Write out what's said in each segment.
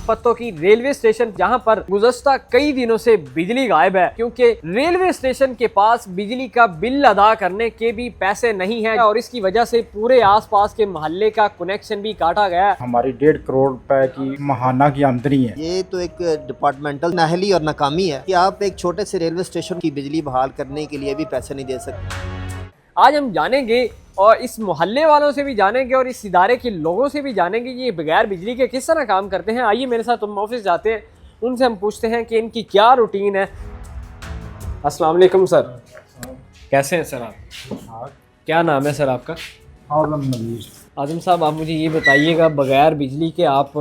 पत्तों की railway station जहां पर गुज़श्ता कई दिनों से बिजली गायब है, क्योंकि रेलवे स्टेशन के पास बिजली का बिल अदा करने के भी पैसे नहीं है और इसकी वजह से पूरे आसपास के मोहल्ले का कनेक्शन भी काटा गया है। हमारी 1.5 करोड़ रुपए की महाना की आमदनी है। ये तो एक डिपार्टमेंटल नाअहली और नाकामी है कि आप एक छोटे से रेलवे स्टेशन की बिजली बहाल करने के लिए भी पैसे नहीं दे सकते। आज हम जानेंगे और इस मोहल्ले वालों से भी जानेंगे और इस इदारे के लोगों से भी जानेंगे कि ये बगैर बिजली के किस तरह काम करते हैं। आइए मेरे साथ हम ऑफिस जाते हैं, उनसे हम पूछते हैं कि इनकी क्या रूटीन है। अस्सलाम वालेकुम सर, कैसे हैं सर आप? क्या नाम है सर आपका? आजम नवीर। आजम साहब, आप मुझे ये बताइएगा, बगैर बिजली के आप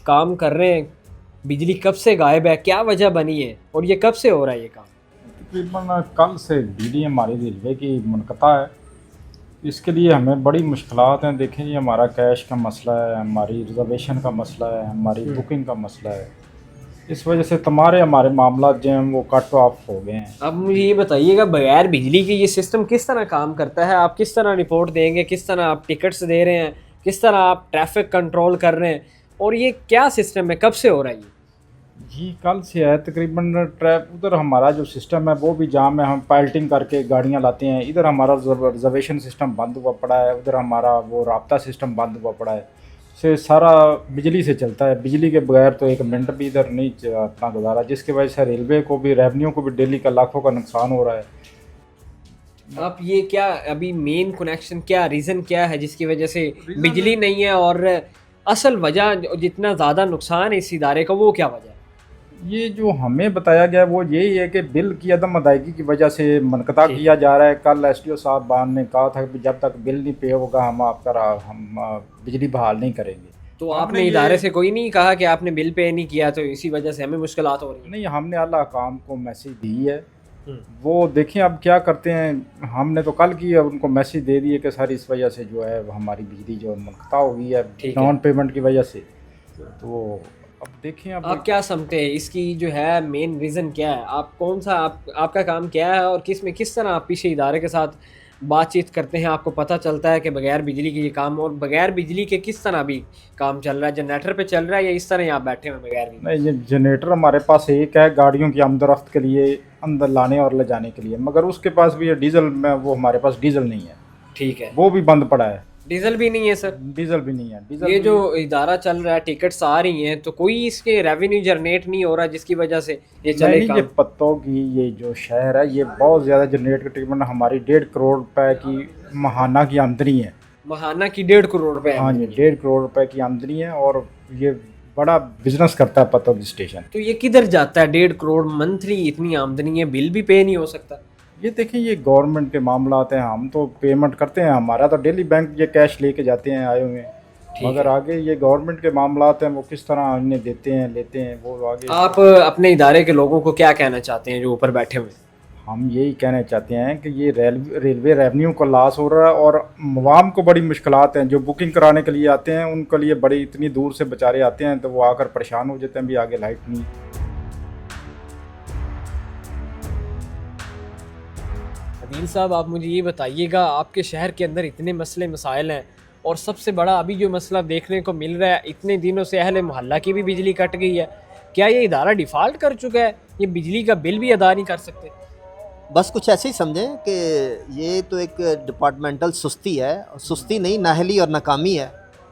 काम कर रहे हैं, बिजली कब से गायब है, क्या वजह बनी है और ये कब से हो रहा है ये काम? तकरीबन कल से बिजली हमारी रेलवे की मुनक़ता है। इसके लिए हमें बड़ी मुश्किलात हैं। देखें जी, हमारा कैश का मसला है, हमारी रिजर्वेशन का मसला है, हमारी बुकिंग का मसला है। इस वजह से हमारे मामला जो हैं वो कट ऑफ हो गए हैं। अब मुझे ये बताइएगा, बगैर बिजली के ये सिस्टम किस तरह काम करता है? आप किस तरह रिपोर्ट देंगे, किस तरह आप टिकट्स दे रहे हैं, किस तरह आप ट्रैफिक कंट्रोल कर रहे हैं और ये क्या सिस्टम है, कब से हो रहा है ये? जी कल से है तकरीबन। उधर हमारा जो सिस्टम है वो भी जाम है, हम पायलटिंग करके गाड़ियाँ लाते हैं। इधर हमारा रिजर्वेशन सिस्टम बंद हुआ पड़ा है, उधर हमारा वो राब्ता सिस्टम बंद हुआ पड़ा है। से सारा बिजली से चलता है। बिजली के बगैर तो एक मिनट भी इधर नहीं अपना गुजारा, जिसकी वजह से रेलवे को भी, रेवन्यू को भी डेली का लाखों का नुकसान हो रहा है। आप ये क्या अभी मेन कनेक्शन, क्या रीज़न क्या है जिसकी वजह से बिजली नहीं है और असल वजह जितना ज़्यादा नुकसान है इस इदारे का, वो क्या वजह है? ये जो हमें बताया गया वो यही है कि बिल की अदम अदायगी की वजह से मुनक़ता किया जा रहा है। कल एसडीओ साहब ने कहा था कि जब तक बिल नहीं पे होगा हम बिजली बहाल नहीं करेंगे। तो आपने इदारे से कोई नहीं कहा कि आपने बिल पे नहीं किया तो इसी वजह से हमें मुश्किलात हो रही है? नहीं, हमने आला हुकाम को मैसेज दी है, वो देखें अब क्या करते हैं। हमने तो कल की उनको मैसेज दे दिए कि सर इस वजह से जो है हमारी बिजली जो मुनक़ता हो गई है नॉन पेमेंट की वजह से। तो अब देखें आप क्या समझते हैं इसकी जो है मेन रीज़न क्या है? आप कौन सा आपका काम क्या है और किस तरह आप पीछे इदारे के साथ बातचीत करते हैं? आपको पता चलता है कि बगैर बिजली के ये काम, और बगैर बिजली के किस तरह भी काम चल रहा है? जनरेटर पे चल रहा है या इस तरह ही आप बैठे हुए बगैर बिजली? नहीं, ये जनरेटर हमारे पास एक है गाड़ियों की आमदरफ्त के लिए, अंदर लाने और ले जाने के लिए, मगर उसके पास भी ये डीजल में, वो हमारे पास डीजल नहीं है। ठीक है, वो भी बंद पड़ा है। डीजल भी नहीं है सर? डीजल भी नहीं है। डीजल ये जो इदारा चल रहा है, टिकट्स आ रही हैं, तो कोई इसके रेवेन्यू जनरेट नहीं हो रहा जिसकी वजह से ये चले काम? ये पत्तों की ये जो शहर है ये बहुत ज़्यादा जनरेट करती है। हमारी 1.5 करोड़ रुपए की महाना की आमदनी है। महाना की 1.5 करोड़ रुपए? हाँ जी, 1.5 करोड़ रुपए की आमदनी है और ये बड़ा बिजनेस करता है पत्तों की स्टेशन। तो ये किधर जाता है 1.5 करोड़ मंथली? इतनी आमदनी है, बिल भी पे नहीं हो सकता? ये देखें, ये गवर्नमेंट के मामला आते हैं, हम तो पेमेंट करते हैं, हमारा तो डेली बैंक ये कैश लेके जाते हैं आए हुए, मगर आगे ये गवर्नमेंट के मामला आते हैं वो किस तरह इन्हें देते हैं लेते हैं वो आगे। आप अपने इदारे के लोगों को क्या कहना चाहते हैं जो ऊपर बैठे हुए? हम यही कहना चाहते हैं कि ये रेलवे रेवेन्यू को लॉस हो रहा है और अवाम को बड़ी मुश्किलात हैं। जो बुकिंग कराने के लिए आते हैं उनके लिए बड़ी, इतनी दूर से बेचारे आते हैं तो वो आकर परेशान हो जाते हैं, भी आगे लाइट नहीं। अदील साहब, आप मुझे ये बताइएगा, आपके शहर के अंदर इतने मसले मसाइल हैं और सबसे बड़ा अभी जो मसला देखने को मिल रहा है, इतने दिनों से अहले मोहल्ला की भी बिजली कट गई है, क्या ये इदारा डिफ़ॉल्ट कर चुका है? ये बिजली का बिल भी अदा नहीं कर सकते? बस कुछ ऐसे ही समझें कि ये तो एक डिपार्टमेंटल सुस्ती है, सुस्ती नहीं नाअहली और नाकामी है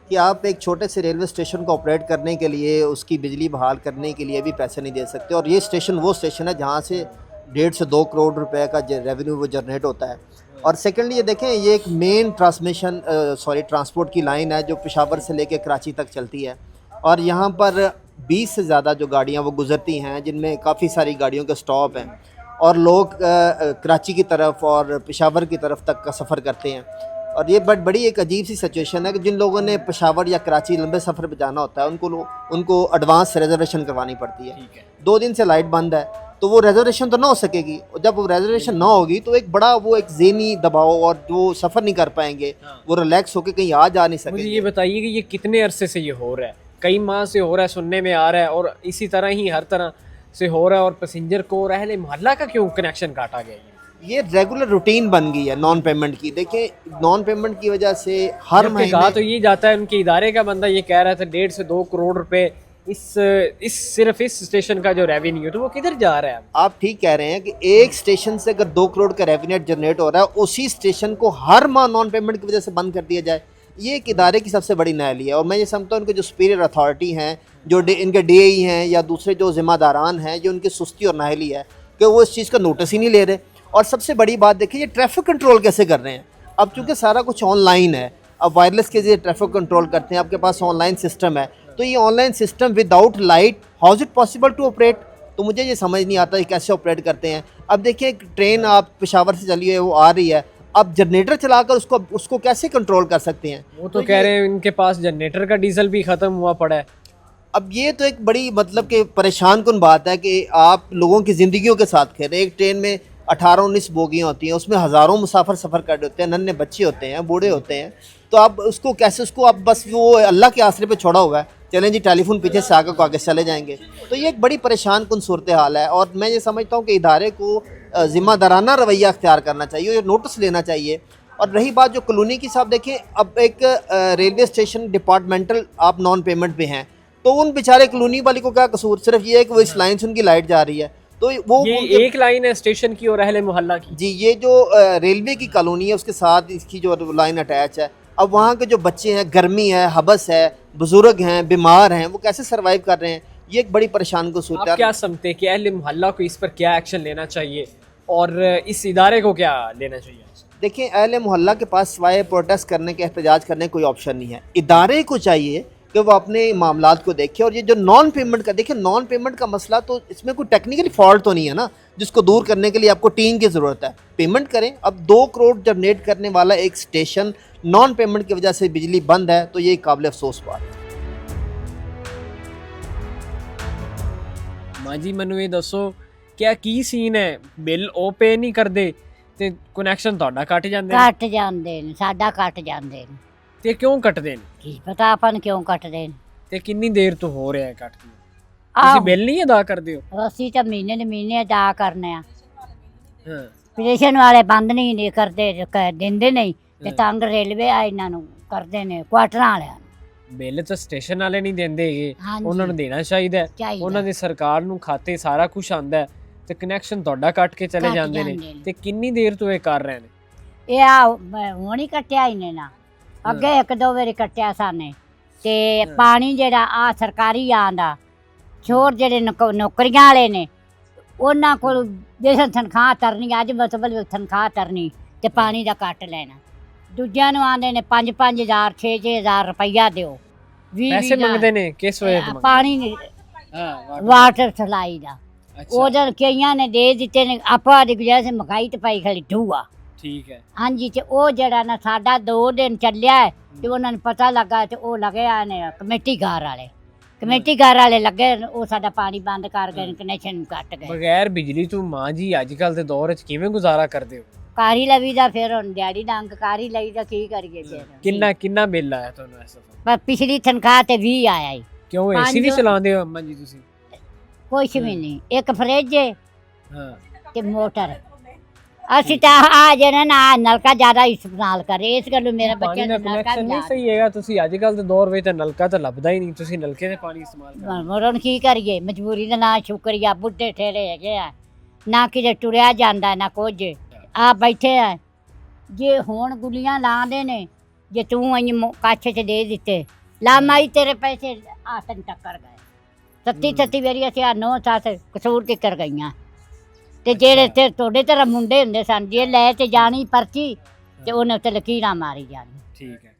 कि आप एक छोटे से रेलवे स्टेशन को ऑपरेट करने के लिए, उसकी बिजली बहाल करने के लिए भी पैसे नहीं दे सकते। और ये स्टेशन वो स्टेशन है जहाँ से 1.5 से 2 करोड़ रुपए का रेवेन्यू वो जनरेट होता है। और सेकेंडली ये देखें, ये एक मेन ट्रांसपोर्ट की लाइन है जो पेशावर से लेकर कराची तक चलती है और यहाँ पर 20 से ज़्यादा जो गाड़ियाँ वो गुजरती हैं, जिनमें काफ़ी सारी गाड़ियों के स्टॉप हैं और लोग कराची की तरफ और पेशावर की तरफ तक का सफ़र करते हैं। और ये बड़ी एक अजीब सी सिचुएशन है कि जिन लोगों ने पेशावर या कराची लंबे सफ़र पर जाना होता है उनको एडवांस रिजर्वेशन करवानी पड़ती है। 2 दिन से लाइट बंद है तो वो रिजर्वेशन तो ना हो सकेगी, और जब वो रिजर्वेशन ना होगी तो एक ज़हनी दबाव और जो सफ़र नहीं कर पाएंगे, वो रिलैक्स होकर कहीं आ जा नहीं सकेंगे। मुझे ये बताइए कि ये कितने अरसे से ये हो रहा है? कई माह से हो रहा है, सुनने में आ रहा है, और इसी तरह ही हर तरह से हो रहा है, और पैसेंजर को और अहले मोहल्ला का क्यों कनेक्शन काटा गया? ये रेगुलर रूटीन बन गई है नॉन पेमेंट की। देखिए, नॉन पेमेंट की वजह से हर महीने कहा तो ये जाता है, उनके इदारे का बंदा ये कह रहा था 1.5 से 2 करोड़ रुपए इस सिर्फ इस स्टेशन का जो रेवेन्यू तो वो किधर जा रहा है? आप ठीक कह रहे हैं कि एक स्टेशन से अगर 2 करोड़ का रेवेन्यू जनरेट हो रहा है, उसी स्टेशन को हर माह नॉन पेमेंट की वजह से बंद कर दिया जाए, ये एक इदारे की सबसे बड़ी नाअहली है। और मैं ये समझता हूँ इनके जो सुपीरियर अथॉरिटी हैं, जो इनके DAE हैं या दूसरे जो जिम्मेदारान हैं, जो उनकी सुस्ती और नाअहली है कि वो इस चीज़ का नोटिस ही नहीं ले रहे। और सबसे बड़ी बात देखिए, ये ट्रैफिक कंट्रोल कैसे कर रहे हैं। अब चूँकि सारा कुछ ऑनलाइन है, अब वायरलेस के जरिए ट्रैफिक कंट्रोल करते हैं, आपके पास ऑनलाइन सिस्टम है, तो ये online system without light how is it possible to operate? तो मुझे ये समझ नहीं आता ये कैसे ऑपरेट करते हैं। अब देखिए एक ट्रेन आप पेशावर से चली है, वो आ रही है, अब जनरेटर चलाकर उसको कैसे कंट्रोल कर सकते हैं? वो तो कह रहे हैं इनके पास जनरेटर का डीजल भी ख़त्म हुआ पड़ा है। अब ये तो एक बड़ी मतलब कि परेशान कुन बात है कि आप लोगों की ज़िंदगियों के साथ खेल रहे हैं। एक ट्रेन में 18-19 बोगियाँ होती हैं, उसमें हज़ारों मुसाफिर सफ़र कर रहे होते हैं, नन्हे बच्चे होते हैं, बूढ़े होते हैं, तो आप उसको कैसे, उसको आप बस वो अल्लाह के आसरे पे छोड़ा हुआ है, चलें जी टेलीफोन पीछे से आगे को आगे चले जाएंगे। तो ये एक बड़ी परेशान कुन सूरत हाल है। और मैं ये समझता हूँ कि इदारे को ज़िम्मेदाराना रवैया अख्तियार करना चाहिए, ये नोटिस लेना चाहिए। और रही बात जो कॉलोनी की, साहब देखें, अब एक रेलवे स्टेशन डिपार्टमेंटल आप नॉन पेमेंट पे हैं, तो उन बेचारे कॉलोनी वाली को क्या कसूर? सिर्फ ये है कि वो इस लाइन से उनकी लाइट जा रही है, तो वो ये एक लाइन है स्टेशन की और अहले मोहल्ला की। जी, ये जो रेलवे की कॉलोनी है उसके साथ इसकी जो लाइन अटैच है। अब वहाँ के जो बच्चे हैं, गर्मी है, हबस है, बुजुर्ग हैं, बीमार हैं, वो कैसे सर्वाइव कर रहे हैं? ये एक बड़ी परेशान को सूरत। आप क्या समझते हैं कि अहले मोहल्ला को इस पर क्या एक्शन लेना चाहिए और इस इदारे को क्या लेना चाहिए? देखिए, अहले मोहल्ला के पास सिवाय प्रोटेस्ट करने के, एहतजाज करने कोई ऑप्शन नहीं है। इदारे को चाहिए कि वो अपने मामलात को देखे। और ये जो नॉन पेमेंट का, देखिए नॉन पेमेंट का मसला, तो इसमें कोई टेक्निकली फॉल्ट तो नहीं है ना जिसको दूर करने के लिए आपको टीम की ज़रूरत है। पेमेंट करें। अब 2 करोड़ जनरेट करने वाला एक स्टेशन नॉन पेमेंट की वजह से बिजली बंद है, तो ये काबिल अफसोस बात है। मां जी मैनू ये दसो, क्या की सीन है? बिल ਉਹ पे नहीं करते ਤੇ ਕਨੈਕਸ਼ਨ ਤੁਹਾਡਾ ਕੱਟ ਜਾਂਦੇ ਨੇ? ਕੱਟ ਜਾਂਦੇ ਨੇ, ਸਾਡਾ ਕੱਟ ਜਾਂਦੇ ਨੇ। ਤੇ ਕਿਉਂ ਕੱਟਦੇ ਨੇ? ਕੀ ਪਤਾ ਆਪਾਂ ਨੂੰ ਕਿਉਂ ਕੱਟਦੇ ਨੇ। ਤੇ ਕਿੰਨੀ ਦੇਰ ਤੋਂ ਹੋ ਰਿਹਾ ਹੈ ਕੱਟ? ਤੁਸੀਂ ਬਿੱਲ ਨਹੀਂ ਅਦਾ ਕਰਦੇ ਹੋ? ਅਸੀਂ ਤਾਂ ਮਹੀਨੇ ਦੇ ਮਹੀਨੇ ਅਦਾ ਕਰਨੇ ਆ। ਹਾਂ, ਸਟੇਸ਼ਨ ਵਾਲੇ ਬੰਦ ਨਹੀਂ ਕਰਦੇ, ਦਿੰਦੇ ਨਹੀਂ, ਤੇ ਤੰਗ ਰੇਲਵੇ ਆ ਇਹਨਾਂ ਨੂੰ ਕਰਦੇ ਨੇ, ਕੁਆਟਰਾਂ ਵਾਲਿਆਂ ਨੂੰ। ਬਿੱਲ ਤਾਂ ਸਟੇਸ਼ਨ ਵਾਲੇ ਨਹੀਂ ਦਿੰਦੇ ਹੈਗੇ, ਹਾਂਜੀ। ਉਹਨਾਂ ਨੂੰ ਦੇਣਾ ਚਾਹੀਦਾ ਹੈ। ਚਾਹੀਦਾ। ਉਹਨਾਂ ਦੇ ਸਰਕਾਰ ਨੂੰ ਖਾਤੇ ਸਾਰਾ ਕੁਝ ਆਂਦਾ ਹੈ ਤੇ ਕਨੈਕਸ਼ਨ ਤੁਹਾਡਾ ਕੱਟ ਕੇ ਚਲੇ ਕੱਟ ਜਾਂਦੇ ਨੇ। ਜਾਂਦੇ ਨੇ। ਤੇ ਕਿੰਨੀ ਦੇਰ ਤੋਂ ਇਹ ਕਰ ਰਹੇ ਨੇ? ਇਹ ਆ ਹੁਣ ਹੀ ਕੱਟਿਆ ਇਹਨੇ ਨਾ, ਅੱਗੇ 1-2 ਵਾਰੀ ਕੱਟਿਆ ਸਾਨੇ। ਤੇ ਪਾਣੀ ਜਿਹੜਾ ਆ ਸਰਕਾਰੀ ਆਂਦਾ, ਛੋਰ ਜਿਹੜੇ ਨੌਕਰੀਆਂ ਵਾਲੇ ਨੇ ਉਹਨਾਂ ਕੋਲ ਜੇ ਤਨਖਾਹ ਤਰਨੀ, ਅੱਜ ਮਤਲਬ ਤਨਖਾਹ ਤਰਨੀ ਤੇ ਪਾਣੀ ਦਾ ਕੱਟ ਲੈਣਾ। ਦੂਜਿਆਂ ਨੂੰ ਆਂਦੇ ਨੇ 5-5 ਹਜ਼ਾਰ 6-6 ਹਜ਼ਾਰ ਰੁਪਈਆ ਦਿਓ। ਪੈਸੇ ਮੰਗਦੇ ਨੇ ਕਿਸ ਵਜ੍ਹਾ ਤੋਂ? ਪਾਣੀ ਹਾਂ, ਵਾਟਰ ਸਪਲਾਈ ਦਾ। ਅੱਛਾ, ਉਧਰ ਕਈਆਂ ਨੇ ਦੇ ਦਿੱਤੇ ਨੇ, ਆਪਾਂ ਦੀ ਗੁਜਾਇਸ਼ ਮਕਾਈ ਤੇ ਪਾਈ ਖੜੀ ਢੂਆ। ਠੀਕ ਹੈ। ਹਾਂਜੀ, ਤੇ ਉਹ ਜਿਹੜਾ ਨਾ ਸਾਡਾ 2 ਦਿਨ ਚੱਲਿਆ ਹੈ, ਤੇ ਉਹਨਾਂ ਨੂੰ ਪਤਾ ਲੱਗਾ ਤੇ ਉਹ ਲੱਗਿਆ ਨੇ ਕਮੇਟੀ ਘਰ ਵਾਲੇ, ਕਮੇਟੀ ਘਰ ਵਾਲੇ ਲੱਗੇ, ਉਹ ਸਾਡਾ ਪਾਣੀ ਬੰਦ ਕਰ ਗਏ, ਕਨੈਕਸ਼ਨ ਕੱਟ ਗਏ। ਬਗੈਰ ਬਿਜਲੀ ਤੋਂ ਮਾਂ ਜੀ ਅੱਜ ਕੱਲ ਦੇ ਦੌਰ 'ਚ ਕਿਵੇਂ ਗੁਜ਼ਾਰਾ ਕਰਦੇ ਹੋ? ਕਾਰੀ ਲਵੀ ਦਾ, ਫਿਰ ਹੁਣ ਦਿਹਾੜੀ ਡੰਗ ਕਾਰੀ ਲਈ ਦਾ, ਕੀ ਕਰੀਏ ਫਿਰ। ਕਿੰਨਾ ਬਿੱਲ ਆਇਆ ਤੁਹਾਨੂੰ ਇਸ ਵਾਰ? ਪਰ ਪਿਛਲੀ ਤਨਖਾਹ ਤੇ 20 ਆਇਆ ਹੀ, ਕਿਉਂ ਏਸੀ ਵੀ ਚਲਾਉਂਦੇ ਹੋ ਅੰਮਾ ਜੀ ਤੁਸੀਂ? ਕੁਛ ਵੀ ਨਹੀਂ, ਇੱਕ ਫਰਿੱਜ ਹਾਂ, ਤੇ ਮੋਟਰ। ਅਸੀਂ ਤਾਂ ਆ ਜਿਹੜਾ ਨਾ ਨਲਕਾ ਜ਼ਿਆਦਾ ਇਸਤੇਮਾਲ ਕਰੇ, ਇਸ ਗੱਲੋਂ ਮੇਰੇ ਬੱਚਿਆਂ ਪਾਣੀ ਨੂੰ ਦਾ ਨਲਕਾ ਕਨੈਕਸ਼ਨ ਨਹੀਂ ਸਹੀ ਹੈਗਾ। ਤੁਸੀਂ ਅੱਜ ਕੱਲ ਦੇ ਦੌਰ ਵਿੱਚ ਤਾਂ ਨਲਕਾ ਤਾਂ ਲੱਭਦਾ ਹੀ ਨਹੀਂ, ਤੁਸੀਂ ਨਲਕੇ ਦੇ ਪਾਣੀ ਇਸਤੇਮਾਲ ਕਰਦੇ ਹੋ। ਹੁਣ ਕੀ ਕਰੀਏ, ਮਜਬੂਰੀ ਦਾ ਨਾ ਸ਼ੁਕਰੀਆ, ਬੁੱਢੇ ਠੇਰੇ ਹੈਗੇ ਆ, ਨਾ ਕਿਤੇ ਟੁਰਿਆ ਜਾਂਦਾ ਨਾ ਕੁਝ। ਆ ਬੈਠੇ ਆ, ਜੇ ਹੁਣ ਗੁੱਲੀਆਂ ਲਾਉਂਦੇ ਨੇ, ਜੇ ਤੂੰ ਅਈ ਕੱਛ 'ਚ ਦੇ ਦਿੱਤੇ, ਲਾਮਾਈ ਤੇਰੇ ਪੈਸੇ ਆ ਤੈਨੂੰ ਟੱਕਰ ਗਏ। 37 ਵਾਰੀ ਅਸੀਂ ਆ 9 ਸੱਸ ਕਸੂਰ ਟਿੱਕਰ ਗਈਆਂ। ਤੇ ਜਿਹੜੇ ਤੇ ਤੁਹਾਡੇ ਤਰ੍ਹਾਂ ਮੁੰਡੇ ਹੁੰਦੇ ਸਨ, ਜੇ ਲੈ ਤੇ ਜਾਣੀ ਪਰਚੀ ਤੇ ਉਹਨੇ ਉੱਤੇ ਲਕੀਰਾਂ ਮਾਰੀ ਜਾਣੀ। ਠੀਕ ਹੈ।